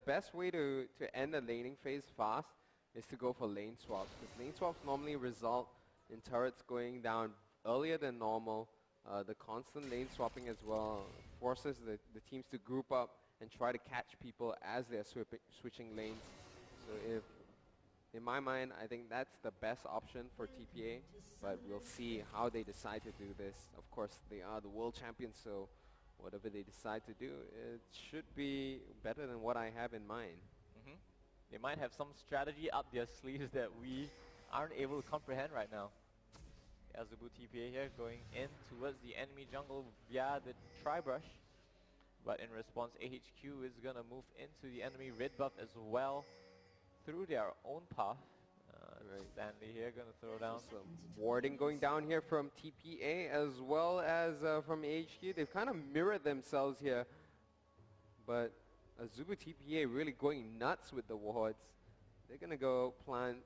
best way to end the laning phase fast is to go for lane swaps, because lane swaps normally result in turrets going down earlier than normal. The constant lane swapping as well forces the teams to group up and try to catch people as they're switching lanes. So in my mind, I think that's the best option for TPA, but we'll see how they decide to do this. Of course, they are the world champions, so whatever they decide to do, it should be better than what I have in mind. They might have some strategy up their sleeves that we aren't able to comprehend right now. Azubu TPA here going in towards the enemy jungle via the tri-brush. But in response, AHQ is going to move into the enemy red buff as well through their own path. Right. Stanley here going to throw down some warding going down here from TPA as well as from AHQ. They've kind of mirrored themselves here. But Azubu TPA really going nuts with the wards. They're going to go plant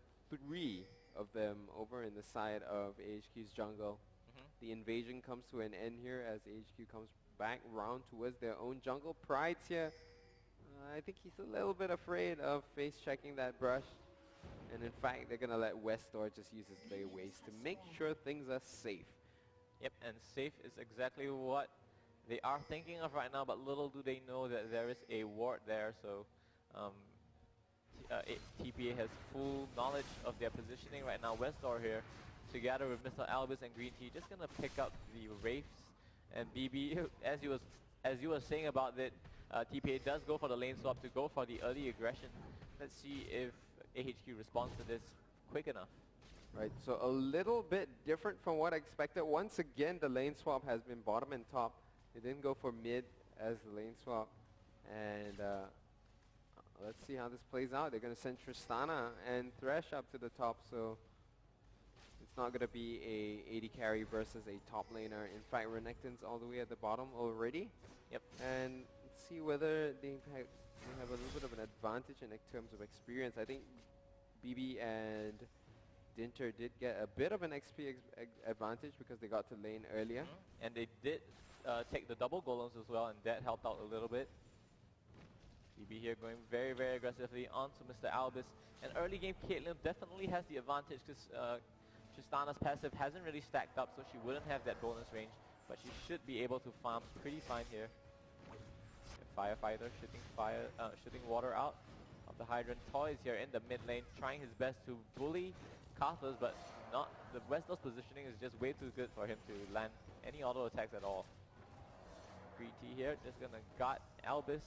3 of them over in the side of AHQ's jungle. The invasion comes to an end here as AHQ comes back round towards their own jungle. Pride's here. I think he's a little bit afraid of face checking that brush. And in fact, they're going to let Westor just use his Blade Waste to make sure things are safe. Yep, and safe is exactly what they are thinking of right now, but little do they know that there is a ward there, so TPA has full knowledge of their positioning right now. Westor here, together with Mr. Albus and Green Tea, just going to pick up the Wraiths. And BB, as you were saying about that, TPA does go for the lane swap to go for the early aggression. Let's see if AHQ responds to this quick enough. Right, so a little bit different from what I expected. Once again, the lane swap has been bottom and top. They didn't go for mid as the lane swap. And let's see how this plays out. They're going to send Tristana and Thresh up to the top, so it's not going to be a AD carry versus a top laner. In fact, Renekton's all the way at the bottom already. Yep. And let's see whether they have a little bit of an advantage in terms of experience. I think BB and Dinter did get a bit of an XP advantage because they got to lane earlier. And they did take the double golems as well, and that helped out a little bit. BB here going very, very aggressively onto Mr. Albus. And early game, Caitlyn definitely has the advantage because Tristana's passive hasn't really stacked up, so she wouldn't have that bonus range. But she should be able to farm pretty fine here. Firefighter shooting water out of the hydrant. Toys here in the mid lane, trying his best to bully Karthus, but not. The Westor's positioning is just way too good for him to land any auto attacks at all. Green Tea here, just gonna guard Albus.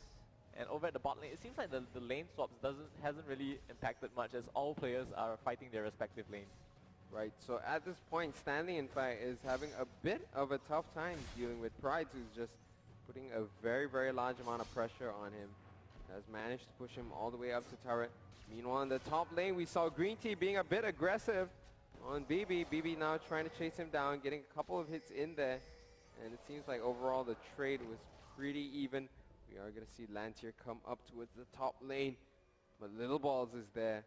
And over at the bot lane, it seems like the lane swaps hasn't really impacted much as all players are fighting their respective lanes. Right, so at this point, Stanley, in fact, is having a bit of a tough time dealing with Pride, who's just putting a very, very large amount of pressure on him. Has managed to push him all the way up to turret. Meanwhile, in the top lane, we saw Green Tea being a bit aggressive on BB. BB now trying to chase him down, getting a couple of hits in there. And it seems like overall the trade was pretty even. We are going to see Lantier come up towards the top lane. But Little Balls is there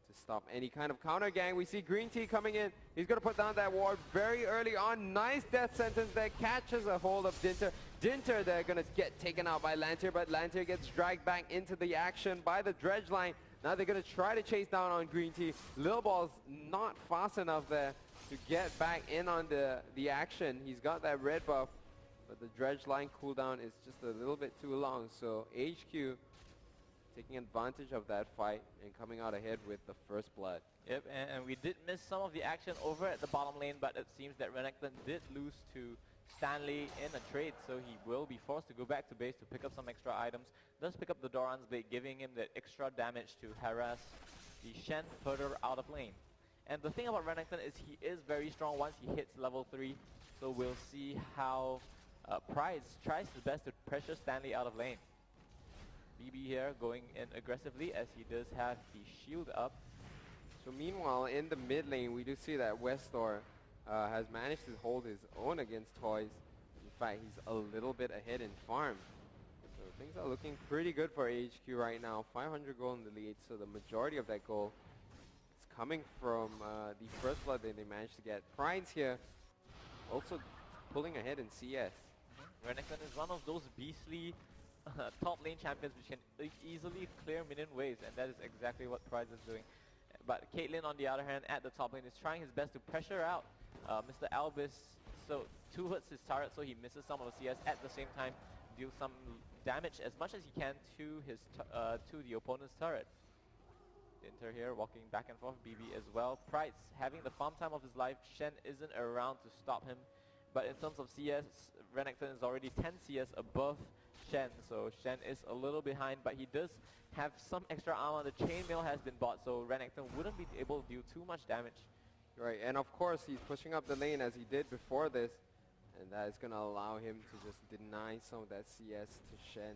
to stop any kind of counter gang. We see Green Tea coming in. He's going to put down that ward very early on. Nice death sentence there. Catches a hold of Dinter. Dinter, they're going to get taken out by Lantier, but Lantier gets dragged back into the action by the dredge line. Now they're going to try to chase down on Green Tea. Lil Ball's not fast enough there to get back in on the action. He's got that red buff, but the dredge line cooldown is just a little bit too long. So HQ taking advantage of that fight and coming out ahead with the first blood. Yep, and we did miss some of the action over at the bottom lane, but it seems that Renekton did lose to Stanley in a trade, so he will be forced to go back to base to pick up some extra items. Does pick up the Doran's Blade, giving him that extra damage to harass the Shen further out of lane. And the thing about Renekton is he is very strong once he hits level 3, so we'll see how Price tries his best to pressure Stanley out of lane. BB here going in aggressively as he does have the shield up. So meanwhile, in the mid lane, we do see that Westor has managed to hold his own against Toys. In fact, he's a little bit ahead in farm. So things are looking pretty good for HQ right now. 500 gold in the lead, so the majority of that goal is coming from the first blood that they managed to get. Pride's here, also pulling ahead in CS. Renekton is one of those beastly top lane champions which can easily clear minion waves, and that is exactly what Pride is doing. But Caitlyn, on the other hand, at the top lane is trying his best to pressure out Mr. Albis towards his turret, so he misses some of the CS, at the same time deal some damage as much as he can to his to the opponent's turret. Dinter here walking back and forth, BB as well. Pride's having the farm time of his life. Shen isn't around to stop him, but in terms of CS, Renekton is already 10 CS above Shen, so Shen is a little behind, but he does have some extra armor. The chainmail has been bought, so Renekton wouldn't be able to deal too much damage. Right, and of course he's pushing up the lane as he did before this, and that is going to allow him to just deny some of that CS to Shen.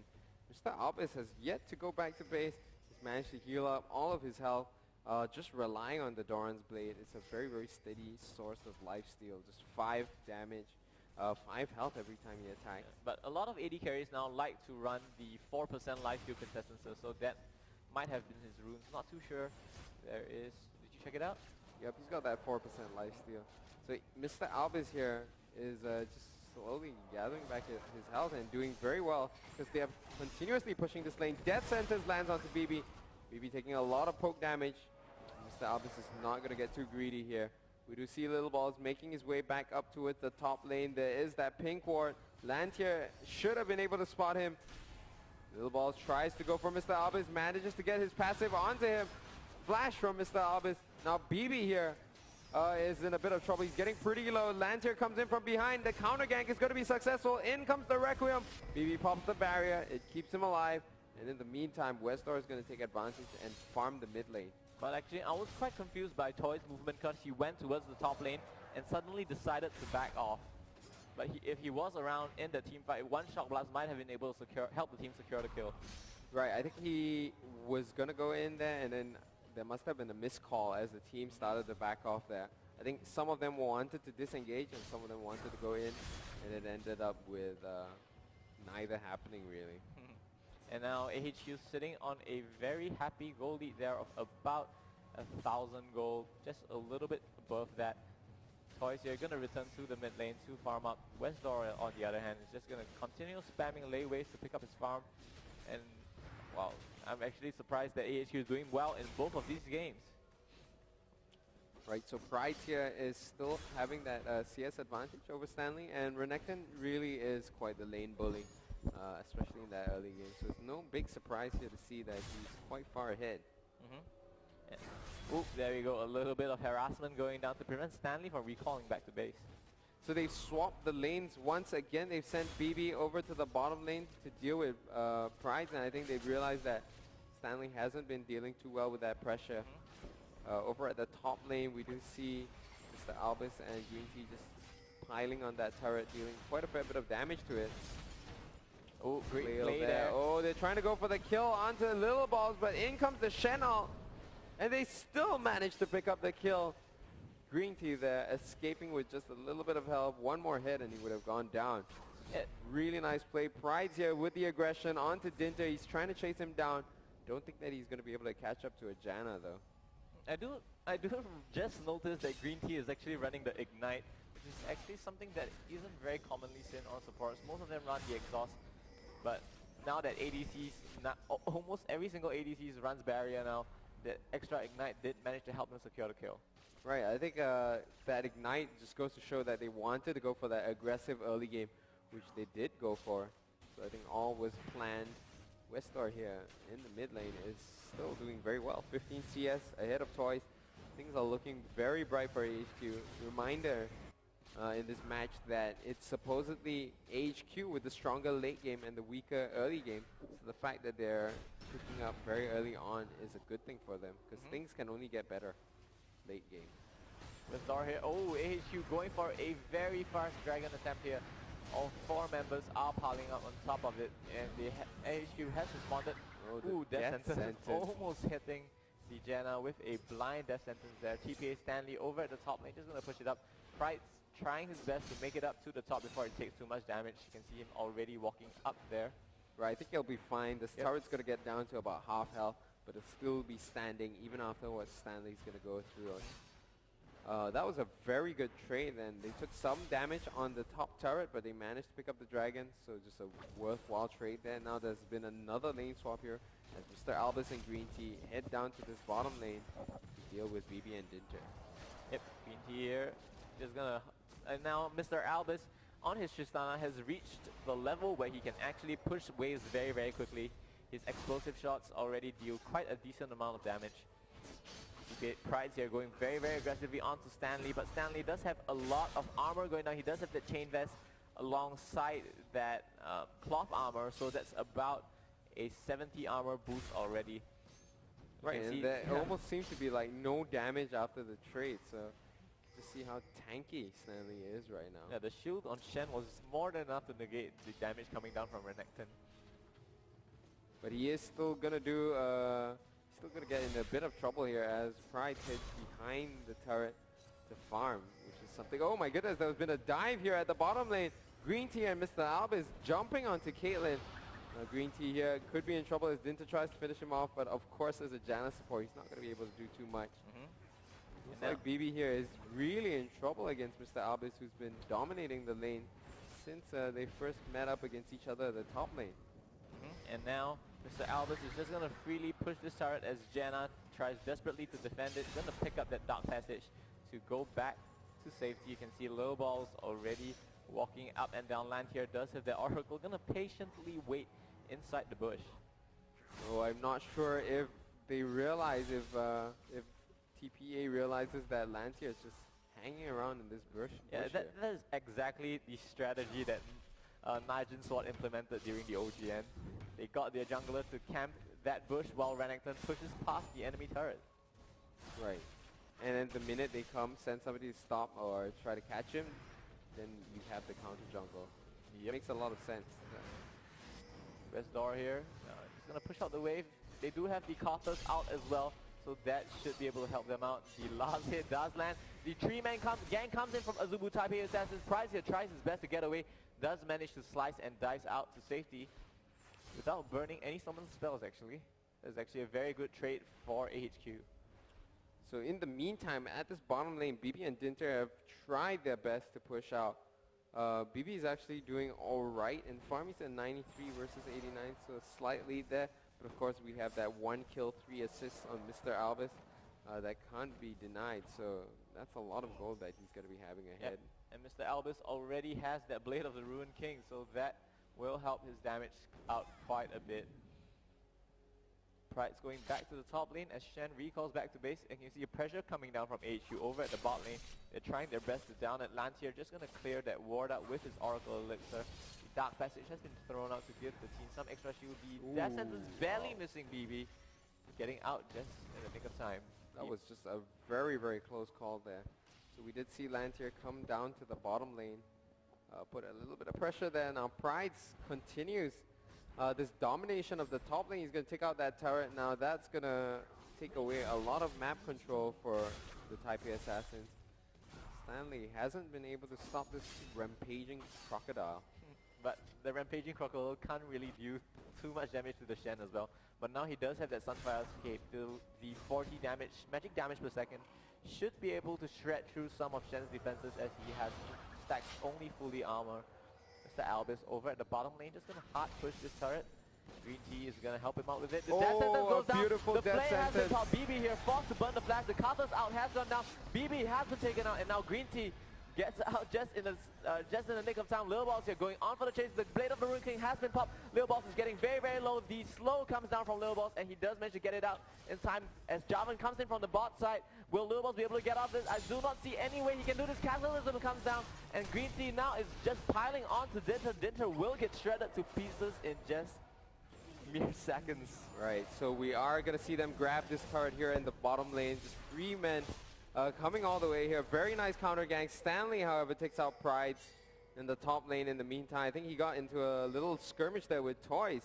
Mr. Albis has yet to go back to base. He's managed to heal up all of his health, just relying on the Doran's Blade. It's a very, very steady source of lifesteal, just 5 damage. 5 health every time he attacks. Yeah, but a lot of AD carries now like to run the 4% lifesteal consistency, so that might have been his runes. Not too sure. There is... Did you check it out? Yep, he's got that 4% lifesteal. So Mr. Albis here is just slowly gathering back his health and doing very well because they are continuously pushing this lane. Death Sentence lands onto BB. BB taking a lot of poke damage. Mr. Albis is not going to get too greedy here. We do see Little Balls making his way back up towards the top lane. There is that pink ward. Lantier should have been able to spot him. Little Balls tries to go for Mr. Albis, manages to get his passive onto him. Flash from Mr. Albis. Now BB here is in a bit of trouble. He's getting pretty low. Lantier comes in from behind. The counter gank is going to be successful. In comes the Requiem. BB pops the barrier. It keeps him alive. And in the meantime, Westor is going to take advantage and farm the mid lane. But actually, I was quite confused by Toy's movement because he went towards the top lane and suddenly decided to back off. But if he was around in the team fight, one Shock Blast might have been able to help the team secure the kill. Right, I think he was going to go in there, and then there must have been a missed call as the team started to back off there. I think some of them wanted to disengage and some of them wanted to go in, and it ended up with neither happening really. And now AHQ sitting on a very happy gold lead there of about 1,000 gold, just a little bit above that. Toys here going to return to the mid lane to farm up. Westdor, on the other hand, is just going to continue spamming lay waves to pick up his farm. And, wow, I'm actually surprised that AHQ is doing well in both of these games. Right, so Pride here is still having that CS advantage over Stanley, and Renekton really is quite the lane bully. Especially in that early game. So it's no big surprise here to see that he's quite far ahead. Ooh, there we go. A little bit of harassment going down to prevent Stanley from recalling back to base. So they've swapped the lanes once again. They've sent BB over to the bottom lane to deal with Pride, and I think they've realized that Stanley hasn't been dealing too well with that pressure. Over at the top lane, we do see Mr. Albis and Green Tea just piling on that turret, dealing quite a fair bit of damage to it. Oh, great play there. Oh, they're trying to go for the kill onto Little Balls, but in comes the Shen ult, and they still manage to pick up the kill. Green Tea there, escaping with just a little bit of help. One more hit and he would have gone down. Really nice play. Pride's here with the aggression onto Dinter. He's trying to chase him down. Don't think that he's going to be able to catch up to a Janna though. I do just notice that Green Tea is actually running the Ignite, which is actually something that isn't very commonly seen on supports. Most of them run the Exhaust. But now that ADCs, almost every single ADCs runs barrier now, the extra Ignite did manage to help them secure the kill. Right, I think that Ignite just goes to show that they wanted to go for that aggressive early game, which they did go for. So I think all was planned. Westar here in the mid lane is still doing very well. 15 CS ahead of Toys. Things are looking very bright for AHQ. Reminder in this match that it's supposedly AHQ with the stronger late game and the weaker early game. So the fact that they're picking up very early on is a good thing for them because things can only get better late game. Westar here. Oh, AHQ going for a very fast dragon attempt here. All 4 members are piling up on top of it, and the AHQ has responded. Oh, ooh, death sentence almost hitting the Janna with a blind death sentence there. TPA Stanley over at the top lane, just going to push it up. Pride's trying his best to make it up to the top before it takes too much damage. You can see him already walking up there. Right, I think he'll be fine. This turret's going to get down to about half health, but it'll still be standing even after what Stanley's going to go through. That was a very good trade, and they took some damage on the top turret, but they managed to pick up the dragon, so just a worthwhile trade there. Now there's been another lane swap here as Mr. Albus and Green Tea head down to this bottom lane to deal with BB and Dinter. Yep, Green Tea here is gonna... And now Mr. Albus on his Tristana has reached the level where he can actually push waves very, very quickly. His explosive shots already deal quite a decent amount of damage. Pride's here going very, very aggressively onto Stanley, but Stanley does have a lot of armor going on. He does have the chain vest alongside that cloth armor, so that's about a 70 armor boost already. Right, and there almost seems to be like no damage after the trade, so just see how tanky Stanley is right now. Yeah, the shield on Shen was more than enough to negate the damage coming down from Renekton. But he is still gonna do still gonna get in a bit of trouble here as Pride hits behind the turret to farm, which is something. Oh my goodness, there's been a dive here at the bottom lane. Green Tea and Mr. Albus jumping onto Caitlyn. Green Tea here could be in trouble as Dinter tries to finish him off, but of course as a Janna support, he's not gonna be able to do too much. Looks like BB here is really in trouble against Mr. Albus, who's been dominating the lane since they first met up against each other at the top lane. And now Mr. Albus is just going to freely push this turret as Janna tries desperately to defend it. Going to pick up that dark passage to go back to safety. You can see Low Balls already walking up and down. Land here does have the Oracle. Going to patiently wait inside the bush. Oh, I'm not sure if they realize, if TPA realizes that Lantier is just hanging around in this bush. Yeah, that is exactly the strategy that Najin SWAT implemented during the OGN. They got their jungler to camp that bush while Renekton pushes past the enemy turret. Right. And then the minute they come, send somebody to stop or try to catch him, then you have the counter jungle. Yep. Makes a lot of sense. Best door here. He's going to push out the wave. They do have the Carthus out as well, so that should be able to help them out. The last hit does land. The three-man gang comes in from Azubu TPA Assassins. Price here tries his best to get away. Does manage to slice and dice out to safety without burning any summon spells, actually. That's actually a very good trade for AHQ. So in the meantime, at this bottom lane, BB and Dinter have tried their best to push out. BB is actually doing alright in farm. He's at 93 versus 89, so a slight lead there. But of course, we have that 1 kill, 3 assists on Mr. Albus. That can't be denied, so that's a lot of gold that he's going to be having ahead. Yep. And Mr. Albus already has that Blade of the Ruined King, so that will help his damage out quite a bit. Pride's going back to the top lane as Shen recalls back to base, and you see a pressure coming down from HQ over at the bot lane. They're trying their best to down Atlanteer, just going to clear that ward out with his Oracle Elixir. The Dark Passage has been thrown out to give the team some extra shield. The Death Sentence barely missing BB, getting out just in the nick of time. That was just a very, very close call there. So we did see Lantier come down to the bottom lane, put a little bit of pressure there. Now Pride's continues this domination of the top lane. He's going to take out that turret. Now that's going to take away a lot of map control for the Taipei Assassins. Stanley hasn't been able to stop this rampaging crocodile. But the rampaging crocodile can't really do too much damage to the Shen as well. But now he does have that Sunfire Escape. The 40 damage, magic damage per second, should be able to shred through some of Shen's defenses as he has stacked only fully armor. Mr. Albus over at the bottom lane, just going to hard push this turret. Green Tea is going to help him out with it. The Death Sentence goes down. Beautiful the Death play has been Sentence. caught. BB here forced to burn the flash. The Carthus out has gone down. BB has been taken out, and now Green Tea gets out just in the nick of time. Lil Balls here going on for the chase. The Blade of the Ruined King has been popped. Lil Balls is getting very, very low. The slow comes down from Lil Balls, and he does manage to get it out in time as Jarvan comes in from the bot side. Will Lil Balls be able to get off this? I do not see any way he can do this. Catalysm comes down, and Green Tea now is just piling on to Dinter. Dinter will get shredded to pieces in just mere seconds. Right, so we are going to see them grab this turret here in the bottom lane. Just 3 men coming all the way here. Very nice counter gang. Stanley, however, takes out Pride in the top lane in the meantime. I think he got into a little skirmish there with Toys.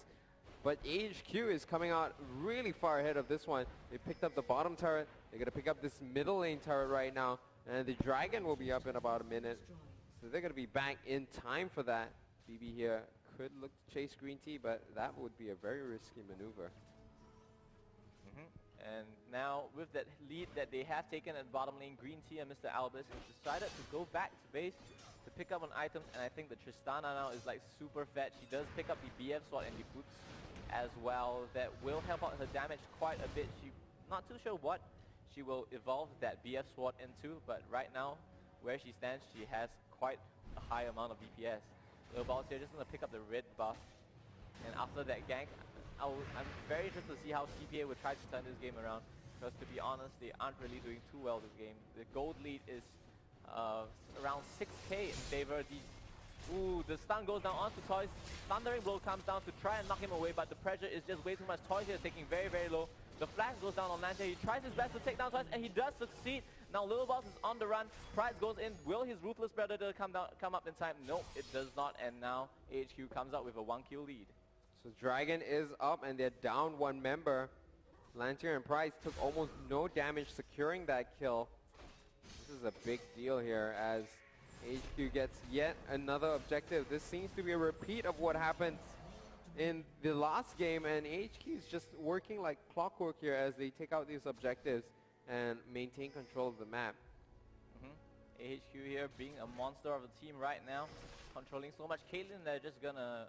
But AHQ is coming out really far ahead of this one. They picked up the bottom turret. They're going to pick up this middle lane turret right now. And the Dragon will be up in about a minute. So they're going to be back in time for that. BB here could look to chase Green Tea, but that would be a very risky maneuver. And now with that lead that they have taken at bottom lane, Green Tea and Mr. Albus has decided to go back to base to pick up on items, and I think the Tristana now is like super fat. She does pick up the BF sword and the boots as well. That will help out her damage quite a bit. She not too sure what she will evolve that BF sword into, but right now where she stands, she has quite a high amount of DPS. Little Balls here just gonna pick up the red buff, and after that gank, I'm very interested to see how TPA would try to turn this game around, because to be honest, they aren't really doing too well this game. The gold lead is around 6k in favor. The stun goes down onto Toys. Thundering Blow comes down to try and knock him away, but the pressure is just way too much. Toys here taking very, very low. The flash goes down on Lantern. He tries his best to take down Toys, and he does succeed. Now Little Boss is on the run. Price goes in. Will his Ruthless Predator come up in time? Nope, it does not. And now AHQ comes out with a 1-kill lead. So Dragon is up, and they're down one member. Lantern and Price took almost no damage securing that kill. This is a big deal here as HQ gets yet another objective. This seems to be a repeat of what happened in the last game, and HQ is just working like clockwork here as they take out these objectives and maintain control of the map. AHQ here being a monster of a team right now, controlling so much. Caitlyn, they're just gonna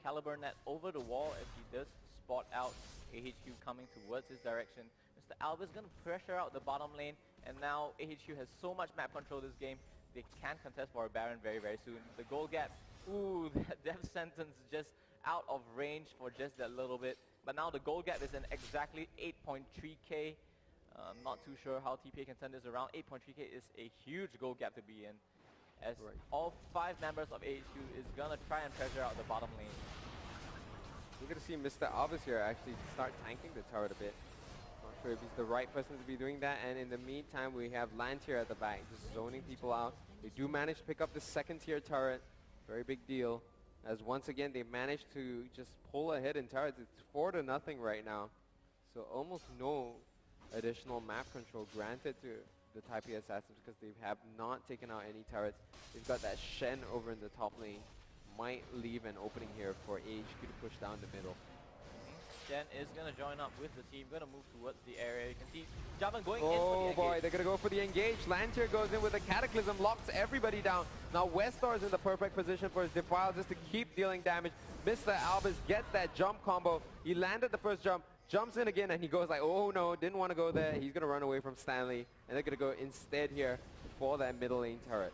caliber net over the wall as he does spot out AHQ coming towards his direction. Mr. Albus gonna pressure out the bottom lane, and now AHQ has so much map control this game, they can contest for a Baron very, very soon. The goal gap, ooh, that death sentence just out of range for just that little bit. But now the goal gap is in exactly 8.3k. I'm not too sure how TPA can turn this around. 8.3k is a huge goal gap to be in, as all 5 members of AHQ is gonna try and pressure out the bottom lane. We're gonna see Mr. Albus here actually start tanking the turret a bit. Not sure if he's the right person to be doing that, and in the meantime we have Lantern at the back just zoning people out. They do manage to pick up the 2nd tier turret. Very big deal, as once again they managed to just pull ahead in turrets. It's 4-0 right now, so almost no additional map control granted to the Type A Assassins because they have not taken out any turrets. They've got that Shen over in the top lane. Might leave an opening here for AHQ to push down the middle. Shen is going to join up with the team, going to move towards the area. You can see Javan going in for the Oh engage. boy, they're going to go for the engage. Lantern goes in with a Cataclysm, locks everybody down. Now Westar is in the perfect position for his Defile just to keep dealing damage. Mr. Albus gets that jump combo. He landed the first jump, jumps in again, and he goes like, oh no, didn't want to go there. He's going to run away from Stanley, and they're going to go instead here for that middle lane turret.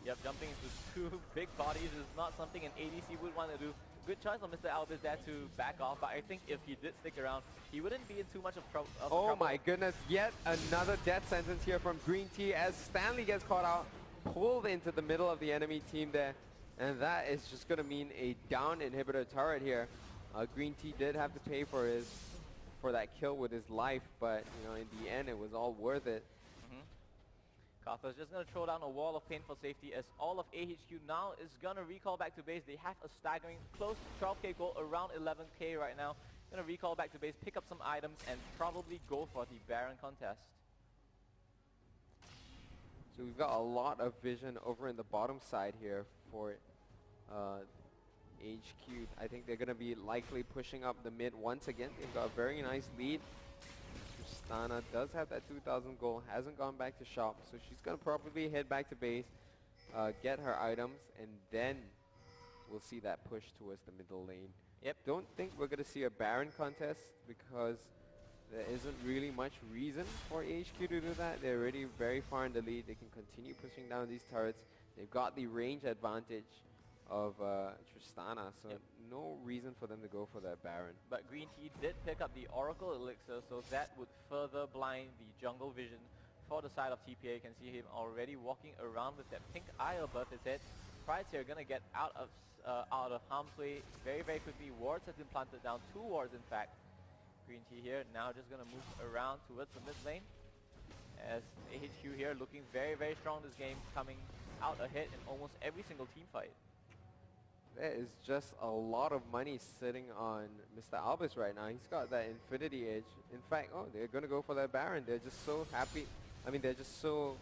Yep, jumping into 2 big bodies is not something an ADC would want to do. Good choice on Mr. Albus there to back off, but I think if he did stick around, he wouldn't be in too much of trouble. Oh my goodness, yet another death sentence here from Green Tea as Stanley gets caught out, pulled into the middle of the enemy team there, and that is just going to mean a down inhibitor turret here. Green Tea did have to pay for that kill with his life, but you know, in the end it was all worth it. Karthus just going to throw down a wall of painful safety as all of AHQ now is going to recall back to base. They have a staggering close to 12k goal, around 11k right now. Going to recall back to base, pick up some items, and probably go for the Baron contest. So we've got a lot of vision over in the bottom side here for HQ. I think they're going to be likely pushing up the mid once again. They've got a very nice lead. Tristana does have that 2,000 gold, hasn't gone back to shop, so she's going to probably head back to base, get her items, and then we'll see that push towards the middle lane. Yep. Don't think we're going to see a Baron contest because there isn't really much reason for HQ to do that. They're already very far in the lead. They can continue pushing down these turrets. They've got the range advantage of Tristana, so no reason for them to go for that Baron. But Green Tea did pick up the Oracle Elixir, so that would further blind the jungle vision for the side of TPA. You can see him already walking around with that pink eye above his head. Pride's here gonna get out of harm's way very, very quickly. Wards have been planted down, 2 wards in fact. Green Tea here now just gonna move around towards the mid lane, as AHQ here looking very, very strong this game, coming out ahead in almost every single team fight. There is just a lot of money sitting on Mr. Albus right now. He's got that Infinity Edge. In fact, oh, they're going to go for that Baron. They're just so happy. I mean, they're just so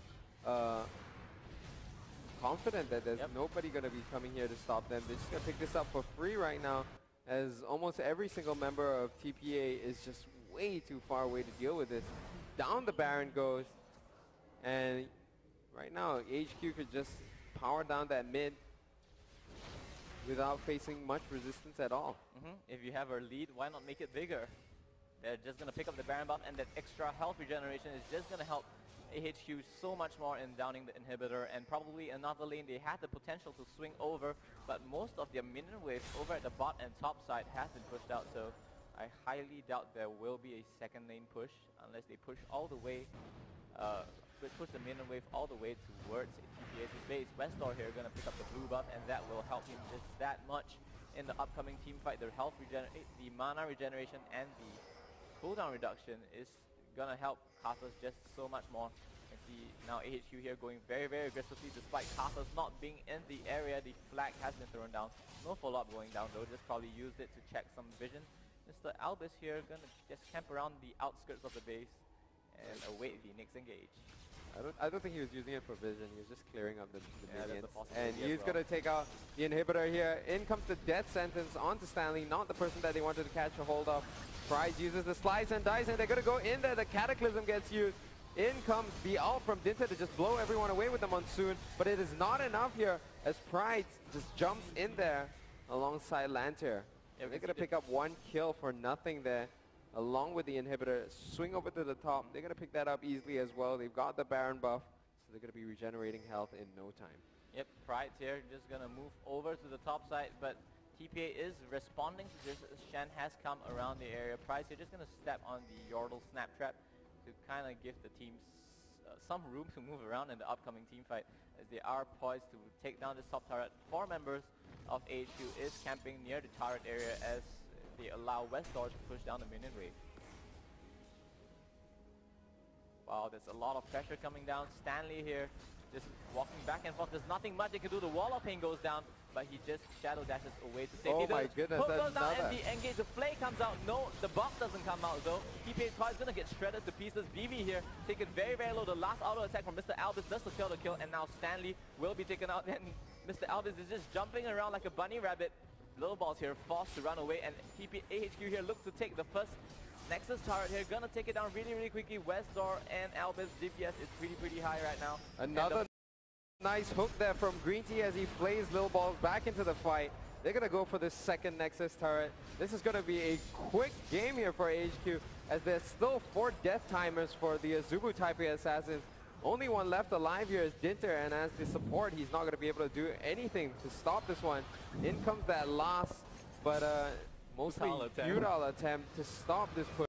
confident that there's nobody going to be coming here to stop them. They're just going to pick this up for free right now, as almost every single member of TPA is just way too far away to deal with this. Down the Baron goes. And right now, HQ could just power down that mid without facing much resistance at all. If you have a lead, why not make it bigger? They're just going to pick up the Baron buff, and that extra health regeneration is just going to help AHQ so much more in downing the inhibitor, and probably another lane they had the potential to swing over, but most of their minion wave over at the bot and top side has been pushed out, so I highly doubt there will be a second lane push unless they push all the way, push the minion wave all the way towards TPA's base. Westdoor here going to pick up the blue buff, and that will help him just that much in the upcoming team fight. The health the mana regeneration and the cooldown reduction is going to help Karthus just so much more. You can see now AHQ here going very, very aggressively despite Karthus not being in the area. The flag has been thrown down. No follow-up going down though, just probably used it to check some vision. Mr. Albus here going to just camp around the outskirts of the base and await the next engage. I don't think he was using it for vision. He was just clearing up the minions. And he's going to take out the inhibitor here. In comes the death sentence onto Stanley, not the person that they wanted to catch a hold of. Pride uses the slice and dice, and they're going to go in there. The Cataclysm gets used. In comes the ult from Dinter to just blow everyone away with the Monsoon. But it is not enough here as Pride just jumps in there alongside Lantier. Yeah, they're going to pick up one kill for nothing there. Along with the inhibitor, swing over to the top. They're going to pick that up easily as well. They've got the Baron buff, so they're going to be regenerating health in no time. Yep, Pride's here, just going to move over to the top side, but TPA is responding to this as Shen has come around the area. Pride's here just going to step on the Yordle Snap Trap to kind of give the teams some room to move around in the upcoming team fight, as they are poised to take down this top turret. 4 members of HQ is camping near the turret area as they allow Westdoor to push down the minion wave. Wow, there's a lot of pressure coming down. Stanley here just walking back and forth. There's nothing much they can do. The wall of pain goes down, but he just shadow dashes away to safety. Oh my goodness, Hook that's goes down another. and the engage. The flay comes out. No, the buff doesn't come out though. TPA is going to get shredded to pieces. BB here taken very, very low. The last auto attack from Mr. Albus does secure the kill, and now Stanley will be taken out. And Mr. Albus is just jumping around like a bunny rabbit. Little balls here forced to run away, and AHQ here looks to take the first Nexus turret here. Gonna take it down really, really quickly. Westdoor and Albus DPS is pretty high right now. Another nice hook there from Green Tea as he plays Little Balls back into the fight. They're gonna go for this second Nexus turret. This is gonna be a quick game here for AHQ, as there's still 4 death timers for the Azubu TPA assassins. Only one left alive here is Dinter, and as the support, he's not going to be able to do anything to stop this one. In comes that last, but mostly futile attempt to stop this push.